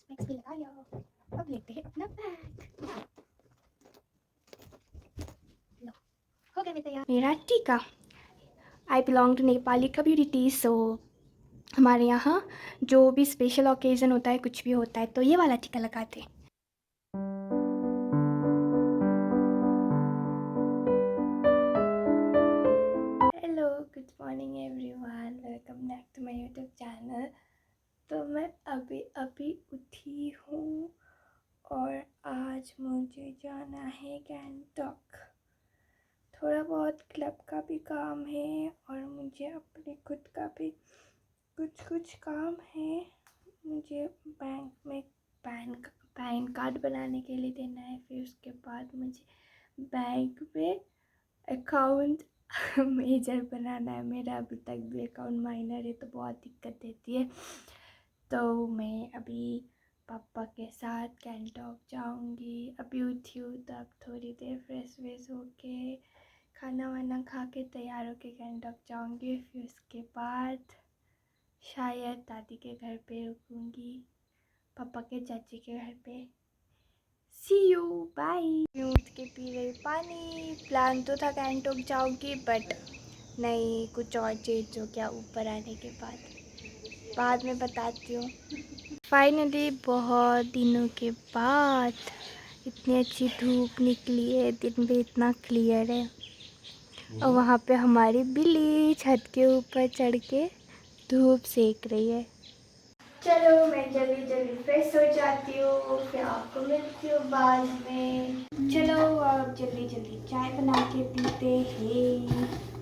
Specs भी लगा लिया। अब लेते हैं अपना बैग। लो, हो गया मैं तैयार। मेरा टीका। I belong to Nepali community, so हमारे यहाँ जो भी स्पेशल ओकेज़न होता है, कुछ भी होता है, तो ये वाला टीका लगाते हैं। Hello, good morning everyone, welcome back to my YouTube channel. तो मैं अभी अभी उठी हूँ और आज मुझे जाना है गैंगटॉक। थोड़ा बहुत क्लब का भी काम है और मुझे अपने खुद का भी कुछ काम है। मुझे बैंक में पैन कार्ड बनाने के लिए देना है, फिर उसके बाद मुझे बैंक में अकाउंट मेजर बनाना है। मेरा अभी तक भी अकाउंट माइनर है, तो बहुत दिक्कत देती है। तो मैं अभी पापा के साथ गैंगटॉक जाऊंगी। अभी उठी हूँ, तो अब थोड़ी देर फ्रेश व्रेश होके खाना वाना खा के तैयार होके गैंगटॉक जाऊंगी। फिर उसके बाद शायद दादी के घर पे रुकूंगी, पापा के चाची के घर पे। सी यू, बाय। उठ के पी रही पानी। प्लान तो था गैंगटॉक जाऊंगी, बट नहीं, कुछ और चेंज हो गया ऊपर आने के बाद में बताती हूँ। फाइनली बहुत दिनों के बाद इतनी अच्छी धूप निकली है, दिन भी इतना क्लियर है। और वहाँ पे हमारी बिल्ली छत के ऊपर चढ़ के धूप सेक रही है। चलो मैं जल्दी जल्दी फ्रेश हो जाती हूँ, फिर आपको मिलती हूँ बाद में। चलो अब जल्दी जल्दी चाय बना के पीते हैं।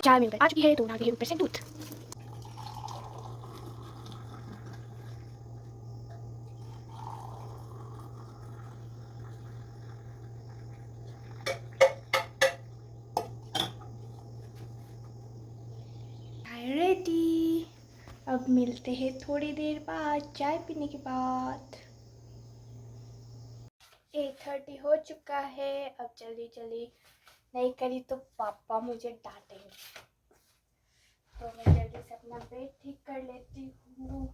चाय मिल गई आ चुकी है, तो डाल ऊपर से दूध। चाय रेडी। अब मिलते हैं थोड़ी देर बाद चाय पीने के बाद। 8:30 हो चुका है। अब जल्दी जल्दी नहीं करी तो पापा मुझे डांटेंगे, तो मैं जल्दी से अपना बेड ठीक कर लेती हूँ।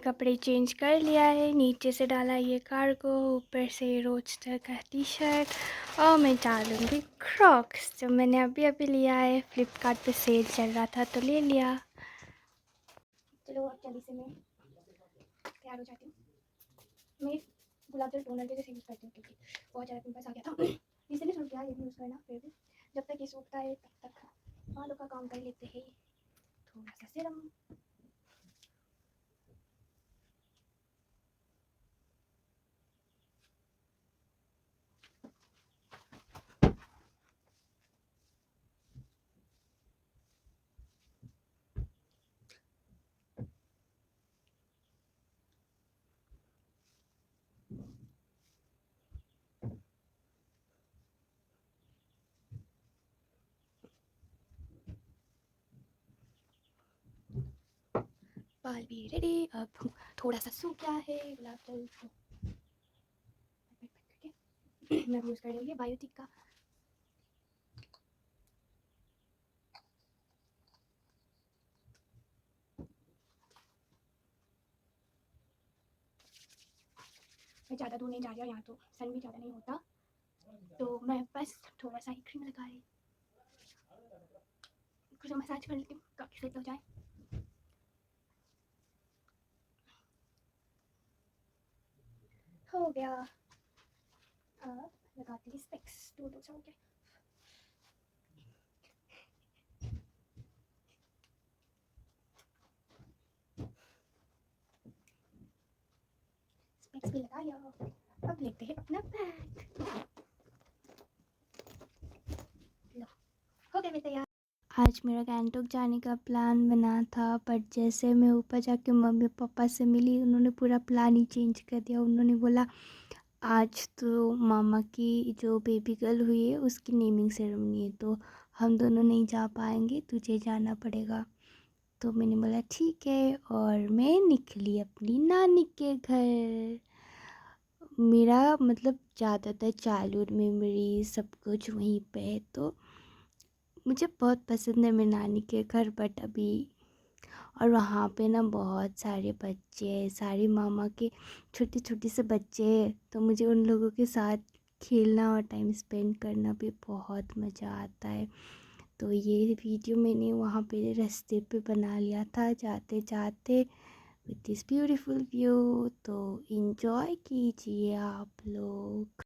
कपड़े चेंज कर लिया है, नीचे से डाला ये कार्गो, ऊपर से रोडस्टर का टी शर्ट और मैं डालूँगी क्रॉक्स, जो मैंने अभी अभी लिया है। फ्लिपकार्ट पे सेल चल रहा था तो ले लिया। चलो अब जल्दी से मैं तैयार हो जाती हूँ। मैं गुलाब जल टोनर के जैसे यूज़ करती हूँ, क्योंकि बहुत ज़्यादा पिंपल्स आ गया था, इसलिए शुरू किया ये भी यूज़ करना। फिर भी जब तक ये सूखता है तब तक बालों का काम कर लेते हैं। थोड़ा सा सीरम। बाल भी रेडी। अब थोड़ा सा सूख गया है गुलाब जल को मैं यूज़ कर रही हूँ बायोटिक का। मैं ज़्यादा दूर नहीं जा रही हूँ, यहाँ तो सन भी ज़्यादा नहीं होता, तो मैं बस थोड़ा सा ही क्रीम लगा रही, कुछ मसाज कर लेती हूँ ताकि सेट हो जाए। हो गया। अब लगाती हूँ स्पेक्स। दूर दूर से हो गया। स्पेक्स भी लगाया, अब लेते हैं अपना बैग। लो, हो गए मैं तैयार। आज मेरा गैंगटॉक जाने का प्लान बना था, बट जैसे मैं ऊपर जाके मम्मी पापा से मिली, उन्होंने पूरा प्लान ही चेंज कर दिया। उन्होंने बोला आज तो मामा की जो बेबी गर्ल हुई है उसकी नेमिंग सेरेमनी है, तो हम दोनों नहीं जा पाएंगे, तुझे जाना पड़ेगा। तो मैंने बोला ठीक है, और मैं निकली अपनी नानी के घर। मेरा मतलब ज़्यादातर चाइल्डहुड मेमोरी सब कुछ वहीं पे है, तो मुझे बहुत पसंद है मेरी नानी के घर। बट अभी और वहाँ पे ना बहुत सारे बच्चे हैं, सारे मामा के छोटे छोटे से बच्चे हैं, तो मुझे उन लोगों के साथ खेलना और टाइम स्पेंड करना भी बहुत मज़ा आता है। तो ये वीडियो मैंने वहाँ पे रास्ते पे बना लिया था जाते जाते विद दिस ब्यूटीफुल व्यू, तो इन्जॉय कीजिए आप लोग।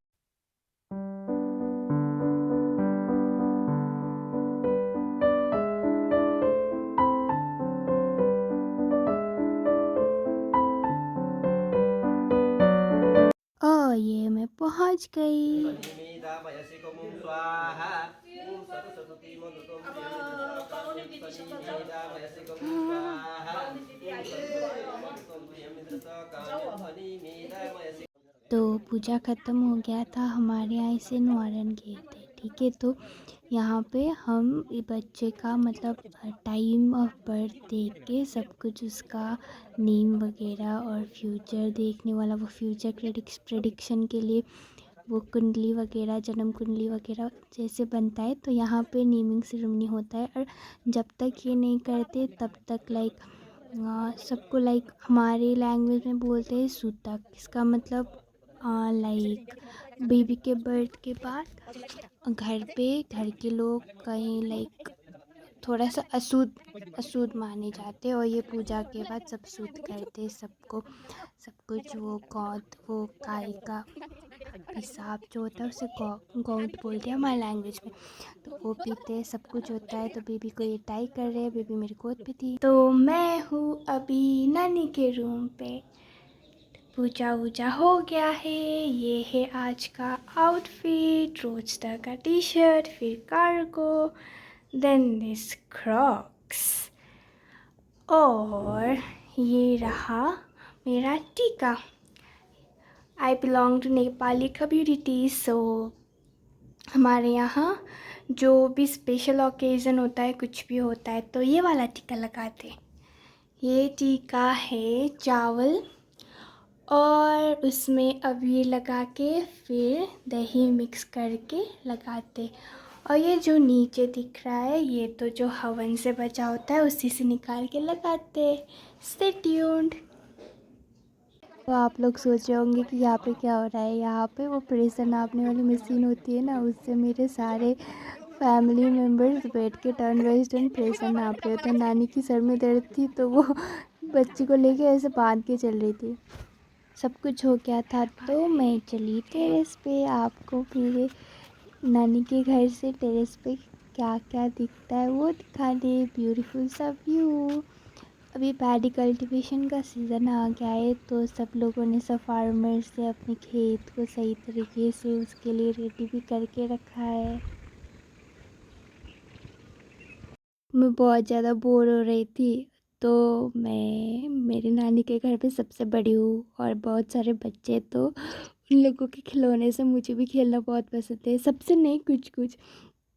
ये मैं पहुंच गई। तो पूजा ख़त्म हो गया था, हमारे यहाँ इसे न्वारन कहते हैं, ठीक है। तो यहाँ पे हम बच्चे का मतलब टाइम ऑफ बर्थ देख के सब कुछ उसका नेम वगैरह और फ्यूचर देखने वाला, वो फ्यूचर प्रेडिक्शन के लिए वो कुंडली वगैरह, जन्म कुंडली वगैरह जैसे बनता है, तो यहाँ पे नेमिंग सेरेमनी होता है। और जब तक ये नहीं करते तब तक सबको हमारे लैंग्वेज में बोलते हैं सूतक। इसका मतलब लाइक बेबी के बर्थ के बाद घर के लोग कहीं थोड़ा सा अशुद्ध माने जाते हैं, और ये पूजा के बाद सब शुद्ध करते सबको, सब कुछ। वो गाय का पेशाब जो होता है उसे गौद बोलते हैं हमारे लैंग्वेज में, तो वो पीते सब कुछ होता है। तो बेबी को ये टाई कर रहे हैं, बेबी मेरी गोद पे थी। तो मैं हूँ अभी नानी के रूम पे, पूजा वूजा हो गया है। ये है आज का आउटफिट, रोजटर का टी शर्ट, फिर कार्गो, देन दिस क्रॉक्स, और ये रहा मेरा टीका। I belong to Nepali community, so हमारे यहाँ जो भी स्पेशल ओकेज़न होता है, कुछ भी होता है, तो ये वाला टीका लगाते। ये टीका है चावल और उसमें अबीर लगा के फिर दही मिक्स करके लगाते। और ये जो नीचे दिख रहा है, ये तो जो हवन से बचा होता है उसी से निकाल के लगाते। Stay tuned. तो आप लोग सोच रहे होंगे कि यहाँ पे क्या हो रहा है। यहाँ पे वो प्रेशर नापने वाली मशीन होती है ना, उससे मेरे सारे फैमिली मेम्बर्स बैठ के टर्न बाई टर्न प्रेशर नाप रहे होते हैं। नानी की सर में दर्द थी तो वो बच्ची को लेके ऐसे बांध के चल रही थी। सब कुछ हो गया था तो मैं चली टेरेस पे, आपको मेरे नानी के घर से टेरेस पे क्या क्या दिखता है वो दिखाने। ब्यूटीफुल सा व्यू। अभी पैडी कल्टीवेशन का सीज़न आ गया है, तो सब लोगों ने, सब फार्मर्स ने अपने खेत को सही तरीके से उसके लिए रेडी भी करके रखा है। मैं बहुत ज़्यादा बोर हो रही थी, तो मैं मेरी नानी के घर पे सबसे बड़ी हूँ और बहुत सारे बच्चे, तो उन लोगों के खिलौने से मुझे भी खेलना बहुत पसंद है। सबसे नहीं, कुछ कुछ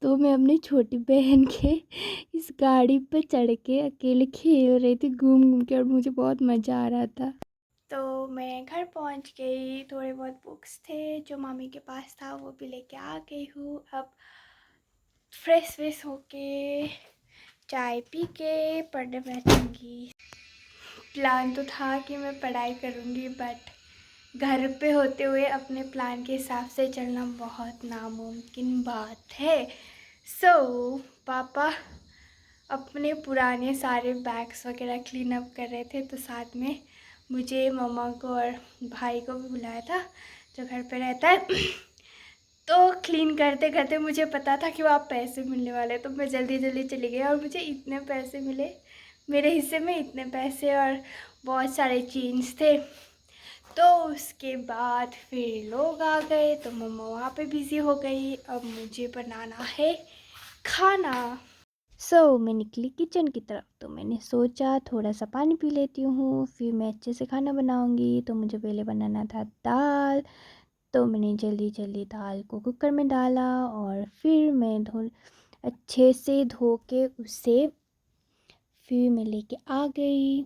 तो मैं अपनी छोटी बहन के इस गाड़ी पर चढ़ के अकेले खेल रही थी घूम घूम के, और मुझे बहुत मज़ा आ रहा था। तो मैं घर पहुंच गई, थोड़े बहुत बुक्स थे जो मामी के पास था वो भी लेके आ गई हूँ। अब फ्रेश व्रेश होके चाय पी के पढ़ने बैठूंगी। प्लान तो था कि मैं पढ़ाई करूंगी, बट घर पे होते हुए अपने प्लान के हिसाब से चलना बहुत नामुमकिन बात है। पापा अपने पुराने सारे बैग्स वगैरह क्लीन अप कर रहे थे, तो साथ में मुझे, मम्मा को और भाई को भी बुलाया था जो घर पे रहता है। तो क्लीन करते करते मुझे पता था कि वहाँ पैसे मिलने वाले, तो मैं जल्दी जल्दी चली गई और मुझे इतने पैसे मिले, मेरे हिस्से में इतने पैसे और बहुत सारे चेन्स थे। तो उसके बाद फिर लोग आ गए तो मम्मा वहाँ पे बिज़ी हो गई। अब मुझे बनाना है खाना। मैं निकली किचन की तरफ। तो मैंने सोचा थोड़ा सा पानी पी लेती हूँ, फिर मैं अच्छे से खाना बनाऊँगी। तो मुझे पहले बनाना था दाल। तो मैंने जल्दी जल्दी दाल को कुकर में डाला और फिर मैं अच्छे से धो के उसे फिर मैं लेके आ गई।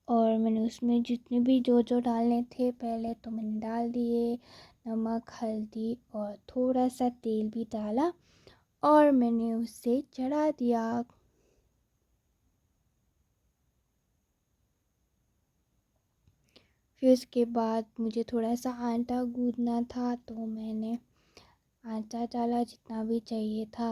और मैंने उसमें जितने भी जो डालने थे पहले तो मैंने डाल दिए। नमक, हल्दी और थोड़ा सा तेल भी डाला और मैंने उसे चढ़ा दिया। फिर उसके बाद मुझे थोड़ा सा आटा गूँदना था तो मैंने आटा डाला जितना भी चाहिए था।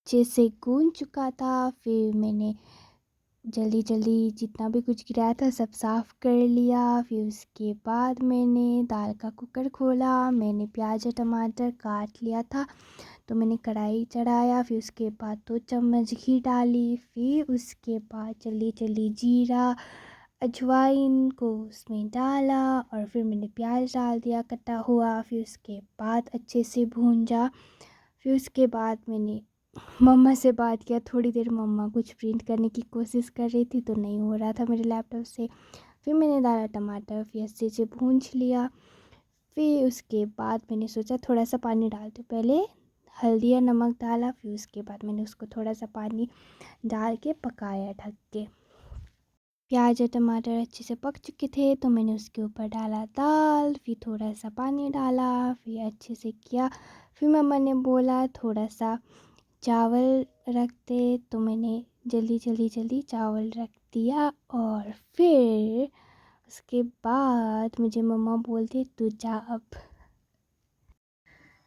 अच्छे से गूँध चुका था। फिर मैंने जल्दी जल्दी जितना भी कुछ गिराया था सब साफ़ कर लिया। फिर उसके बाद मैंने दाल का कुकर खोला। मैंने प्याज और टमाटर काट लिया था तो मैंने कढ़ाई चढ़ाया। फिर उसके बाद 2 चम्मच घी डाली। फिर उसके बाद जल्दी जल्दी जीरा, अजवाइन को उसमें डाला और फिर मैंने प्याज डाल दिया कटा हुआ। फिर उसके बाद अच्छे से भूंजा। फिर उसके बाद मैंने मम्मा से बात किया थोड़ी देर। मम्मा कुछ प्रिंट करने की कोशिश कर रही थी तो नहीं हो रहा था मेरे लैपटॉप से। फिर मैंने डाला टमाटर, फिर अच्छे से भूंज लिया। फिर उसके बाद मैंने सोचा थोड़ा सा पानी डाल दूँ। पहले हल्दी या नमक डाला, फिर उसके बाद मैंने उसको थोड़ा सा पानी डाल के पकाया ढक के। प्याज और टमाटर अच्छे से पक चुके थे तो मैंने उसके ऊपर डाला दाल, फिर थोड़ा सा पानी डाला, फिर अच्छे से किया। फिर मम्मा ने बोला थोड़ा सा चावल रख दे तो मैंने जल्दी चावल रख दिया। और फिर उसके बाद मुझे मम्मा बोलते तू जा अब।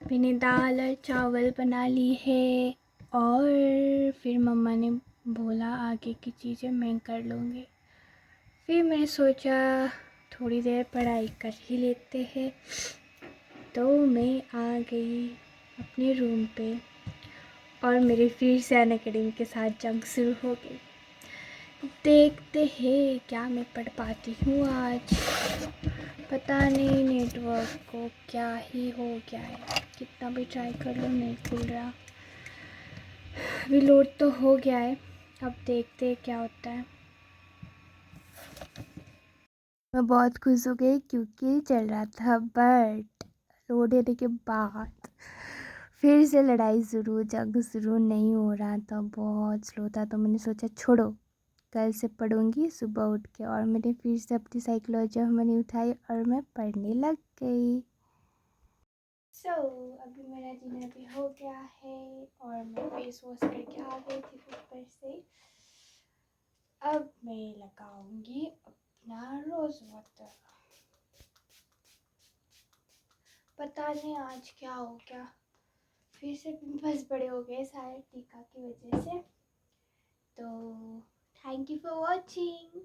मैंने दाल और चावल बना ली है और फिर मम्मा ने बोला आगे की चीज़ें मैं कर लूँगी। फिर मैं सोचा थोड़ी देर पढ़ाई कर ही लेते हैं। तो मैं आ गई अपने रूम पे और मेरे फिर से अनअकैडमी के साथ जंग शुरू हो गई। देखते हैं क्या मैं पढ़ पाती हूँ आज। पता नहीं नेटवर्क को क्या ही हो गया है, कितना भी ट्राई कर लो नहीं खुल रहा। अभी लोड तो हो गया है, अब देखते हैं क्या होता है। मैं बहुत खुश हो गई क्योंकि चल रहा था, बट लोड होने के बाद फिर से लड़ाई शुरू, जंग शुरू नहीं हो रहा था, बहुत स्लो था। तो मैंने सोचा छोड़ो कल से पढ़ूंगी सुबह उठ के। और मैंने फिर से अपनी साइकोलॉजी मैंने उठाई और मैं पढ़ने लग गई। अभी मेरा डिनर भी हो गया है और मैं फेस वॉश करके आ गई थी फिर ऊपर से। अब मैं लगाऊंगी अपना रोज़ वाटर। पता नहीं आज क्या हो गया, फिर से पिंपल्स बड़े हो गए शायद टीका की वजह से। तो थैंक यू फॉर वॉचिंग।